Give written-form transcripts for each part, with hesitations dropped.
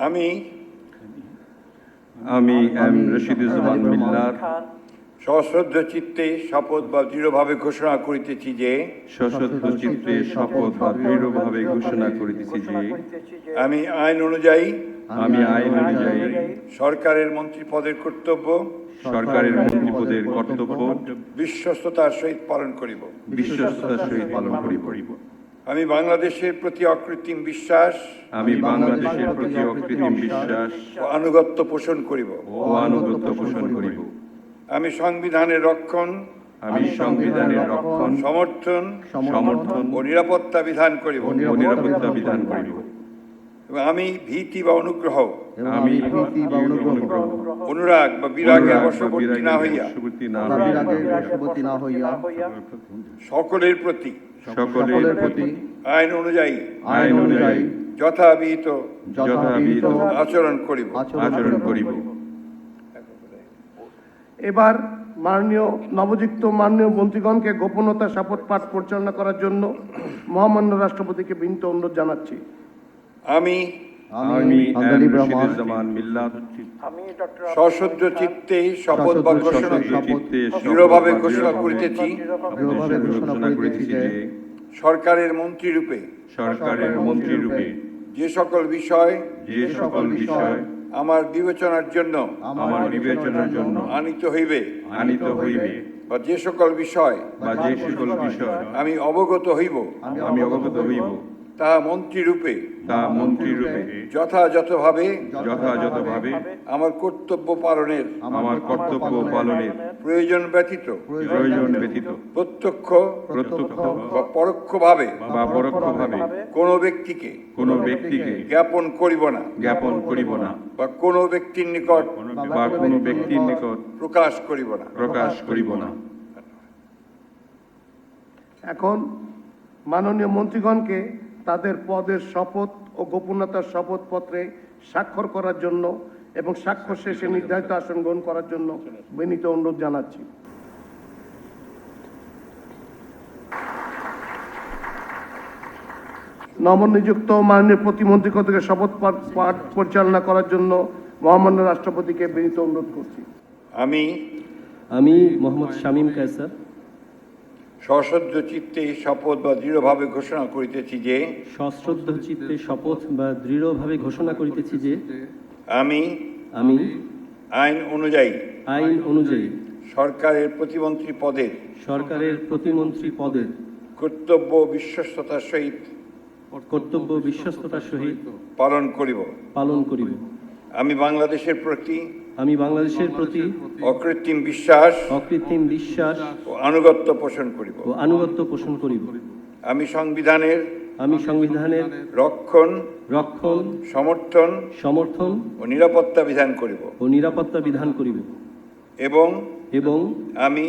আমি এম রশিদুজ্জামান মিল্লাত সশ্রদ্ধ চিত্তে শপথ বা দৃঢ়ভাবে ঘোষণা করিতেছি যে সশ্রদ্ধ চিত্তে শপথ বা দৃঢ়ভাবে ঘোষণা করিতেছি যে আমি আইন অনুযায়ী সরকারের মন্ত্রী পদের কর্তব্য বিশ্বস্ততার সহিত পালন করিব। আমি বাংলাদেশের প্রতি অকৃত্রিম বিশ্বাস ও আনুগত্য পোষণ করিব। আমি সংবিধানের রক্ষণ সমর্থন ও নিরাপত্তা বিধান করিব। আমি ভীতি বা অনুগ্রহ অনুরাগ বা বিরাগের বশবর্তী না হইয়া সকলের প্রতি আইন অনুযায়ী যথাবিহিত আচরণ করিব। এবার মাননীয় নবযুক্ত মাননীয় মন্ত্রীগণকে গোপনতা শপথ পাঠ পরিচালনা করার জন্য মহামান্য রাষ্ট্রপতিকে বিনীত অনুরোধ জানাচ্ছি। আমি সশ্রদ্ধ চিত্তে শপথ বা ঘোষণা দৃঢ়ভাবে ঘোষণা করিতেছি যে সরকারের মন্ত্রী রূপে যে সকল বিষয় আমার বিবেচনার জন্য আনিত হইবে বা যে সকল বিষয় আমি অবগত হইব তাহা মন্ত্রী রূপে যথাযথভাবে আমার কর্তব্য পালনের প্রয়োজন ব্যতীত প্রত্যক্ষ বা পরোক্ষভাবে কোনো ব্যক্তিকে জ্ঞাপন করিব না বা কোনো ব্যক্তির নিকট প্রকাশ করিব না। এখন মাননীয় মন্ত্রীগণকে তাদের পদের শপথ ও গোপনীয়তার শপথপত্রে স্বাক্ষর করার জন্য এবং স্বাক্ষর শেষে নির্ধারিত আসন গ্রহণ করার জন্য বিনীত অনুরোধ জানাচ্ছি। নবনিযুক্ত মাননীয় প্রতিমন্ত্রী থেকে শপথ পাঠ পরিচালনা করার জন্য মহামান্য রাষ্ট্রপতিকে বিনীত অনুরোধ করছি। আমি মোহাম্মদ শামীম কায়সার সশ্রদ্ধ চিত্তে শপথ বা দৃঢ়ভাবে ঘোষণা করিতেছি যে আমি আইন অনুযায়ী সরকারের প্রতিমন্ত্রী পদের কর্তব্য বিশ্বস্ততার সহিত পালন করিব। আমি বাংলাদেশের প্রতি অকৃত্রিম বিশ্বাস ও আনুগত্য পোষণ করিব। আমি সংবিধানের রক্ষণ সমর্থন ও নিরাপত্তা বিধান করিব এবং আমি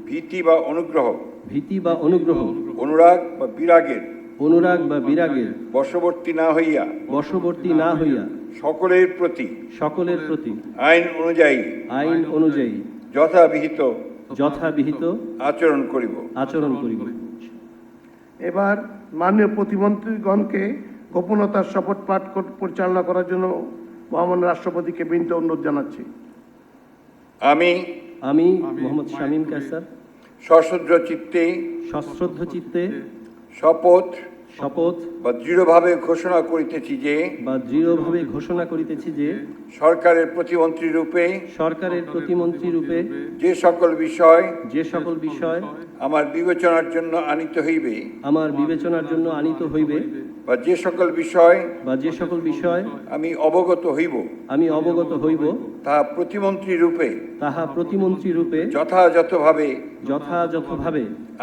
ভীতি বা অনুগ্রহ অনুরাগ বা বিরাগের বশবর্তী না হইয়া সকলের প্রতি আইন অনুযায়ী যথাবিহিত আচরণ করিব। এবার মাননীয় প্রতিমন্ত্রীগণকে গোপনতার শপথ পাঠ পরিচালনা করার জন্য মহামান্য রাষ্ট্রপতিকে বিনীত অনুরোধ জানাচ্ছি। আমি মোহাম্মদ শামীম কায়সার সশ্রদ্ধ চিত্তে শপথ বা দৃঢ়ভাবে ঘোষণা করিতেছি যে সরকারের প্রতিমন্ত্রী রূপে যে সকল বিষয় আমার বিবেচনার জন্য আনিত হইবে বা যে সকল বিষয় আমি অবগত হইব তাহা প্রতিমন্ত্রী রূপে যথাযথভাবে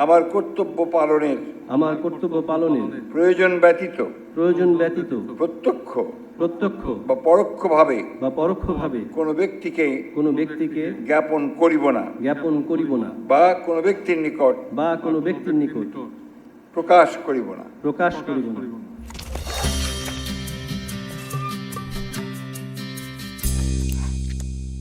আমার কর্তব্য পালনের প্রয়োজন ব্যতীত প্রত্যক্ষ বা পরোক্ষভাবে কোনো ব্যক্তিকে জ্ঞাপন করিব না বা কোনো ব্যক্তির নিকট প্রকাশ করিব না।